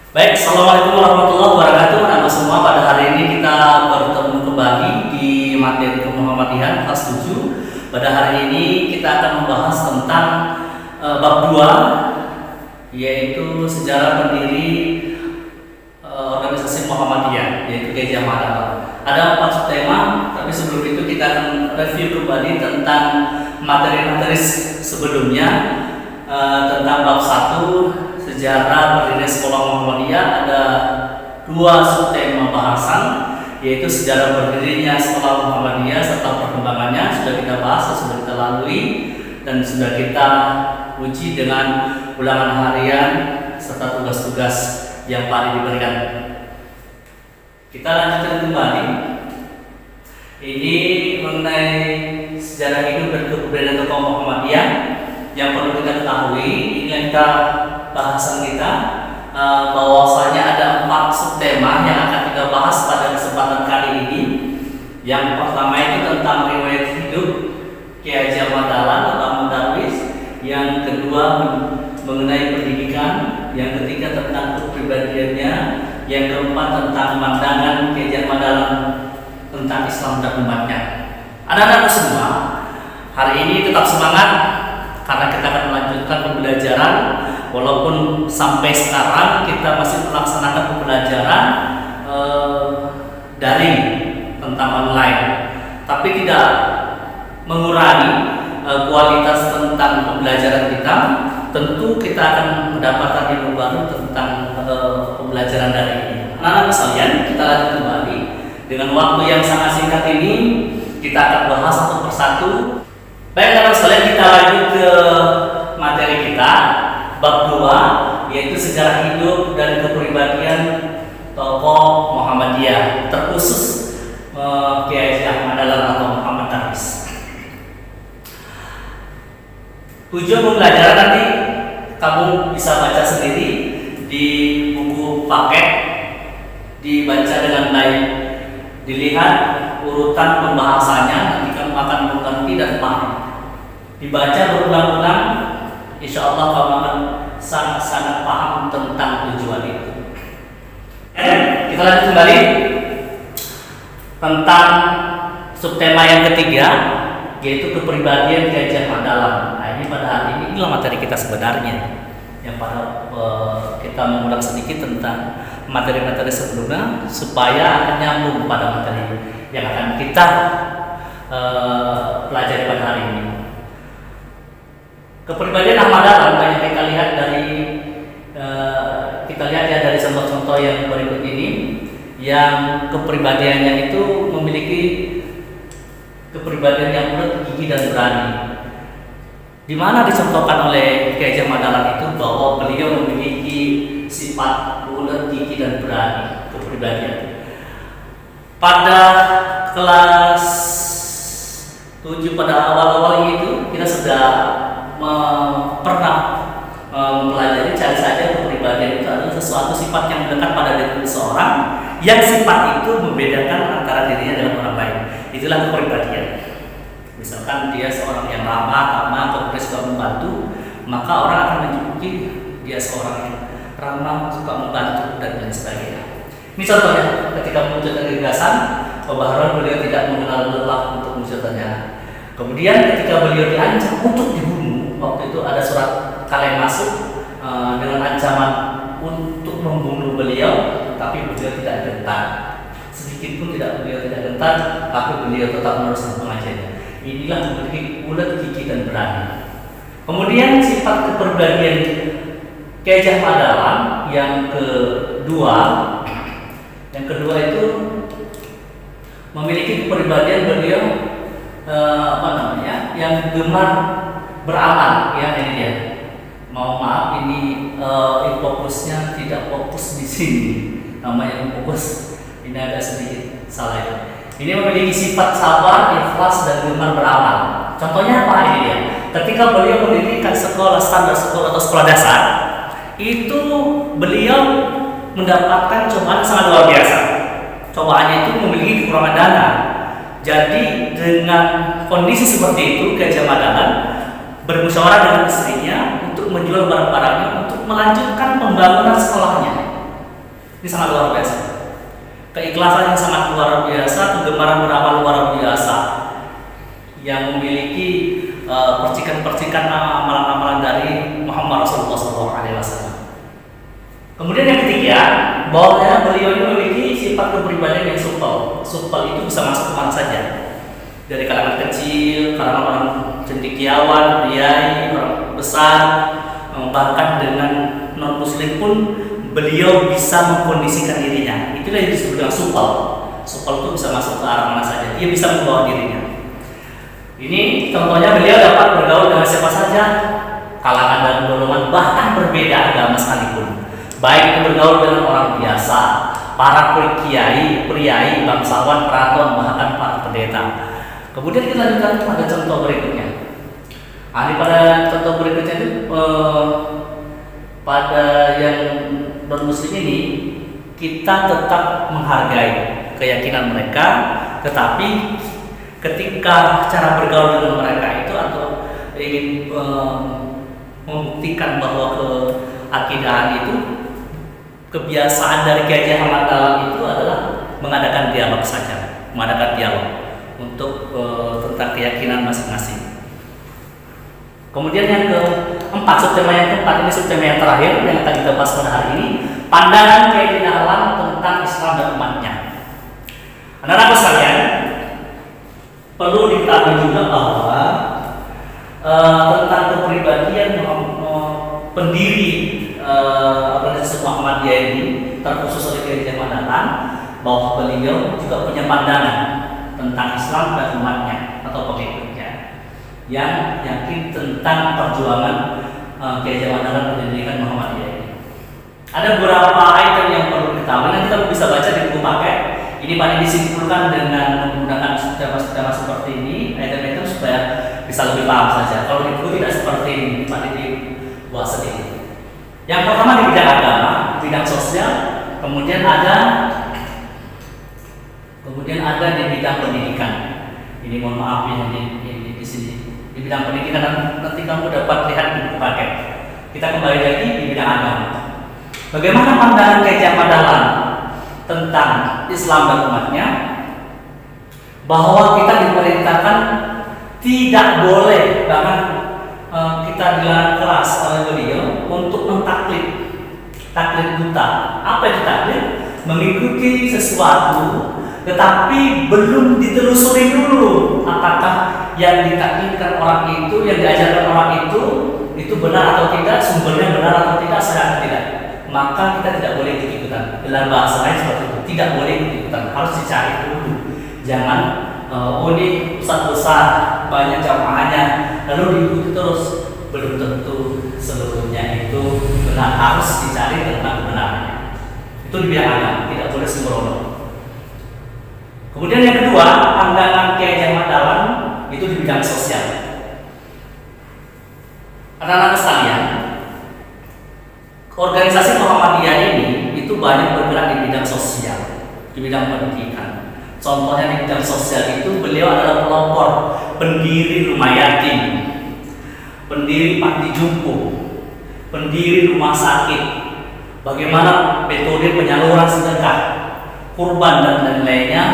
Baik, Assalamualaikum warahmatullahi wabarakatuh. Nama semua, pada hari ini kita bertemu kembali di materi Kemuhammadian kelas 7. Pada hari ini kita akan membahas tentang bab 2, yaitu sejarah pendiri organisasi Muhammadiyah, yaitu Gajah Mada. Ada 4 tema, tapi sebelum itu kita akan review kembali tentang materi-materi sebelumnya. Tentang bab 1, sejarah berdirinya sekolah Muhammadiyah, ada 2 subtema bahasan, yaitu sejarah berdirinya sekolah Muhammadiyah serta perkembangannya. Sudah kita bahas, sudah kita lalui, dan sudah kita uji dengan ulangan harian serta tugas-tugas yang Pak diberikan. Kita lanjutkan kembali. Ini mengenai sejarah hidup dan kebudayaan tokoh Muhammadiyah. Yang perlu kita ketahui, ini kita bahasan kita bahwasanya ada 4 subtema yang akan kita bahas pada kesempatan kali ini. Yang pertama itu tentang riwayat hidup Kiai Haji Ahmad Dahlan atau Mudarris. Yang kedua mengenai pendidikan. Yang ketiga tentang kepribadiannya. Yang keempat tentang pandangan Kiai Haji Ahmad Dahlan tentang Islam dan umatnya. Anak-anak semua, hari ini tetap semangat karena kita akan melanjutkan pembelajaran. Walaupun sampai sekarang kita masih melaksanakan pembelajaran daring tentang online, tapi tidak mengurangi kualitas tentang pembelajaran kita. Tentu kita akan mendapatkan ilmu baru tentang pembelajaran daring ini. Anak-anak sekalian, kita lanjut kembali. Dengan waktu yang sangat singkat ini, kita akan bahas satu persatu. Baik, anak sekalian, kita lanjut ke materi kita, bab 2, yaitu sejarah hidup dan kepribadian tokoh Muhammadiyah, terkhusus Kiai Haji Ahmad Dahlan atau Muhammad Darwis. Tujuan pembelajaran nanti kamu bisa baca sendiri di buku paket, dibaca dengan baik, dilihat urutan pembahasannya, nanti kamu akan mengerti dan paham. Dibaca berulang-ulang, insya Allah kamu akan sangat-sangat paham tentang tujuan itu. Kita lanjut kembali tentang subtema yang ketiga, yaitu kepribadian Kiai Haji Ahmad Dahlan. Nah, ini pada hari ini inilah materi kita sebenarnya, yang pada kita mengulang sedikit tentang materi-materi sebelumnya supaya akan nyambung pada materi yang akan kita pelajari pada hari ini. Kepribadian Ahmad Dahlan banyak kita lihat dari dari contoh-contoh yang berikut ini, yang kepribadiannya itu memiliki kepribadian yang ulet, gigih dan berani. Di mana dicontohkan oleh Kiai Haji Ahmad Dahlan itu bahwa beliau memiliki sifat ulet, gigih dan berani kepribadian. Pada kelas 7 pada awal-awal itu kita sudah pernah mempelajari cari saja kepribadian itu adalah sesuatu sifat yang melekat pada diri seseorang, yang sifat itu membedakan antara dirinya dengan orang lain. Itulah kepribadian. Misalkan dia seorang yang ramah, kemudian suka membantu, maka orang akan menjuluki dia seorang yang ramah, suka membantu dan lain sebagainya. Ini contohnya ketika memunculkan gagasan pembaharuan, beliau tidak mengenal lelah untuk memunculkannya. Kemudian ketika beliau diancam untuk dibunuh, waktu itu ada surat kaleng masuk dengan ancaman untuk membunuh beliau, tapi beliau tidak gentar, sedikit pun beliau tidak gentar, tapi beliau tetap meneruskan pengajiannya. Inilah memiliki ulet, gigih dan berani. Kemudian sifat kepribadian Kiai Haji Ahmad Dahlan yang kedua itu memiliki kepribadian beliau yang gemar beramal, ya ini dia. Mohon maaf, ini fokusnya tidak fokus di sini. Namanya fokus ini agak sedikit salah ya. Ini memiliki sifat sabar, ikhlas dan gemar beramal. Contohnya apa ini dia? Ketika beliau mendirikan sekolah standar sekolah atau sekolah dasar, itu beliau mendapatkan cobaan sangat luar biasa. Cobaannya itu memiliki kekurangan dana. Jadi dengan kondisi seperti itu, Kiai Haji Ahmad Dahlan bermusyawarah dengan istrinya untuk menjual barang-barangnya untuk melanjutkan pembangunan sekolahnya. Ini sangat luar biasa. Keikhlasan yang sangat luar biasa, kegemaran beramal luar biasa, yang memiliki percikan-percikan amalan-amalan dari Muhammad Rasulullah SAW. Kemudian yang ketiga, bahwa beliau ini memiliki sifat kepribadian yang supel. Supel itu bisa masuk kemana saja, dari kalangan kecil, kalangan orang cendekiawan, priai, orang besar, bahkan dengan non muslim pun beliau bisa mengkondisikan dirinya. Itulah yang disebut dengan supel. Supel itu bisa masuk ke arah mana saja, dia bisa membawa dirinya. Ini contohnya, beliau dapat bergaul dengan siapa saja, kalangan dan golongan, bahkan berbeda agama sekalipun. Baik itu bergaul dengan orang biasa, para kiai, priai, bangsawan, perantauan, bahkan para pendeta. Kemudian kita lanjutkan pada contoh berikutnya. Ini pada contoh berikutnya itu pada yang non muslim ini, kita tetap menghargai keyakinan mereka, tetapi ketika cara bergaul dengan mereka itu atau ingin membuktikan bahwa keakidahan itu, kebiasaan dari Kiai Ahmad Dahlan itu adalah mengadakan dialog saja, mengadakan dialog untuk tentang keyakinan masing-masing. Kemudian yang keempat, subtema yang keempat, ini subtema yang terakhir yang akan kita bahas pada hari ini, pandangan Kiai Dahlan tentang Islam dan umatnya. Anak-anak sekalian, perlu diketahui juga bahwa tentang kepribadian pendiri organisasi Muhammadiyah ini, terkhusus oleh Kiai Ahmad Dahlan, bahwa beliau juga punya pandangan tentang Islam dan umatnya atau pengikutnya, yang yakin tentang perjuangan Kiai Ahmad Dahlan mendirikan Muhammadiyah ini. Ada beberapa item yang perlu diketahui, nanti kita bisa baca di buku paket. Ini banyak disimpulkan dengan menggunakan skema seperti ini, item-item supaya bisa lebih paham saja. Kalau di buku tidak seperti ini, tadi dibuat sedikit. Yang pertama di bidang agama, bidang sosial, kemudian ada di bidang pendidikan. Ini mohon maaf ya, di sini di bidang pendidikan, nanti kamu dapat lihat di buku paket. Kita kembali lagi di bidang agama. Bagaimana pandangan Kiai Ahmad Dahlan tentang Islam dan umatnya? Bahwa kita diperintahkan tidak boleh, bahkan kita dilarang keras oleh beliau untuk mentaklid, taklid buta. Apa itu taklid? Mengikuti sesuatu tetapi belum ditelusuri dulu apakah yang ditaklidkan orang itu, yang diajarkan orang itu benar atau tidak, sumbernya benar atau tidak, sah atau tidak. Maka kita tidak boleh ikut-ikutan. Dalam bahasa lain seperti itu, tidak boleh ikut-ikutan, harus dicari dulu. Jangan ini ustaz besar, banyak jamaahnya, lalu diikuti terus, belum tentu seluruhnya itu benar, harus dicari tentang kebenarannya. Itu di bidang agama, tidak boleh sembrono. Kemudian yang kedua, pandangan Kiai Ahmad Dahlan itu di bidang sosial. Anak-anak sekalian, organisasi Muhammadiyah ini itu banyak bergerak di bidang sosial, di bidang pendidikan. Contohnya di bidang sosial itu beliau adalah pelopor, pendiri rumah yatim, pendiri panti jompo, pendiri rumah sakit. Bagaimana metode penyaluran sedekah, kurban dan lain-lainnya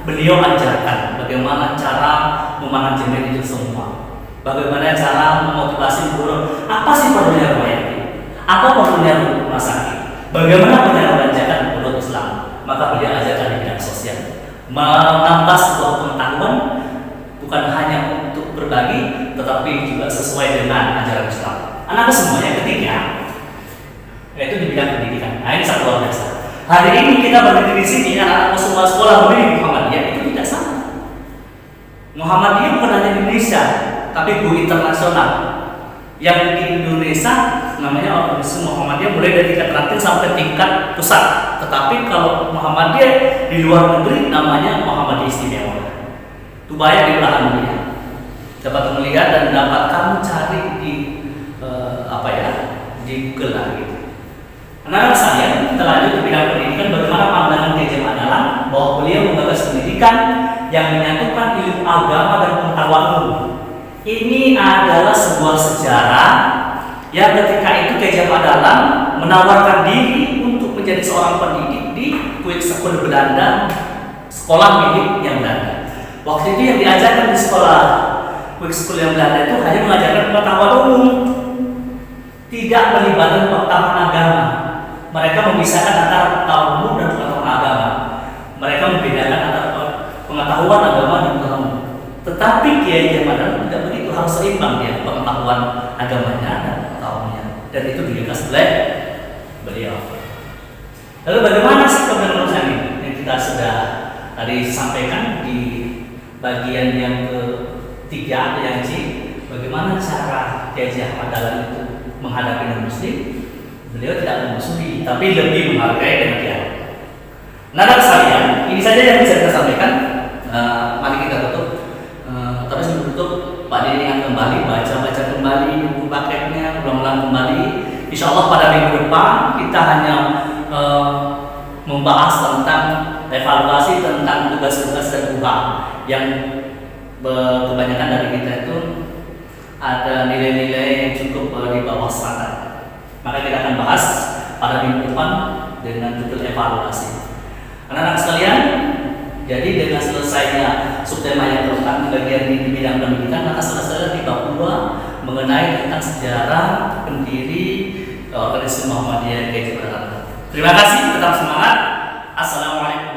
beliau ajarkan. Bagaimana cara memanajemen itu semua, bagaimana cara memotivasi guru. Apa sih perlunya rumah yatim? Apa perlunya rumah sakit? Bagaimana penyaluran zakat menurut Islam? Maka beliau ajarkan di bidang sosial. Menambah sebuah pengetahuan bukan hanya untuk berbagi, tetapi juga sesuai dengan ajaran Islam. Anak semua yang ketiga, yaitu di bidang pendidikan. Nah, ini sangat luar biasa. Hari ini kita berdiri di sini, anak-anak semua sekolah memilih Muhammadiyah, itu tidak sama. Muhammadiyah bukan hanya di Indonesia, tapi go internasional. Yang di Indonesia namanya organisasi Muhammadiyah mulai dari tingkat ranting sampai tingkat pusat. Tetapi kalau Muhammadiyah di luar negeri namanya Muhammadiyah Istimewa. Itu banyak di belahan dunia. Dapat melihat dan dapat kamu cari di di Google lah gitu. Anak-anak saya, kita lanjut di bidang pendidikan. Bagaimana pandangan Kiai Ahmad Dahlan bahwa beliau menggagas pendidikan yang menyatukan ilmu agama dan pengetahuan umum. Ini adalah sebuah sejarah yang ketika itu Kiai Ahmad Dahlan menawarkan diri untuk menjadi seorang pendidik di Quick School Belanda, sekolah milik yang Belanda. Waktu itu yang diajarkan di sekolah Quick School yang Belanda itu hanya mengajarkan pengetahuan umum, tidak melibatkan pengetahuan agama. Mereka memisahkan antara pengetahuan umum dan pengetahuan agama. Mereka membedakan antara pengetahuan agama dan pengetahuan umum. Tetapi Kiai Jamadan tidak begitu, harus seimbang dia pengetahuan agamanya dan pengetahuannya. Dan itu digagas oleh beliau. Lalu bagaimana sih kebenaran ini yang kita sudah tadi sampaikan di bagian yang ketiga atau yang C? Bagaimana cara Kiai Ahmad Dahlan itu menghadapi non-Muslim? Beliau tidak memusuhi, tapi lebih menghargai dan dialog. Nah, sekalian, ini saja yang bisa kita sampaikan. Mari kita tutup. Tapi sebelum tutup, Pak Deni ingat kembali, baca kembali buku paketnya, ulang-ulang kembali. Insya Allah pada minggu depan kita hanya membahas tentang evaluasi tentang tugas-tugas dan UHA yang kebanyakan dari kita itu ada nilai-nilai yang cukup di bawah standar. Maka kita akan bahas pada minggu depan dengan judul evaluasi. Anak-anak sekalian, jadi dengan selesainya subtema yang keempat bagian di bidang pendidikan, maka selesai di bab 2 mengenai tentang sejarah pendiri organisasi Muhammadiyah Kiai Jamadan. Terima kasih, tetap semangat. Assalamualaikum.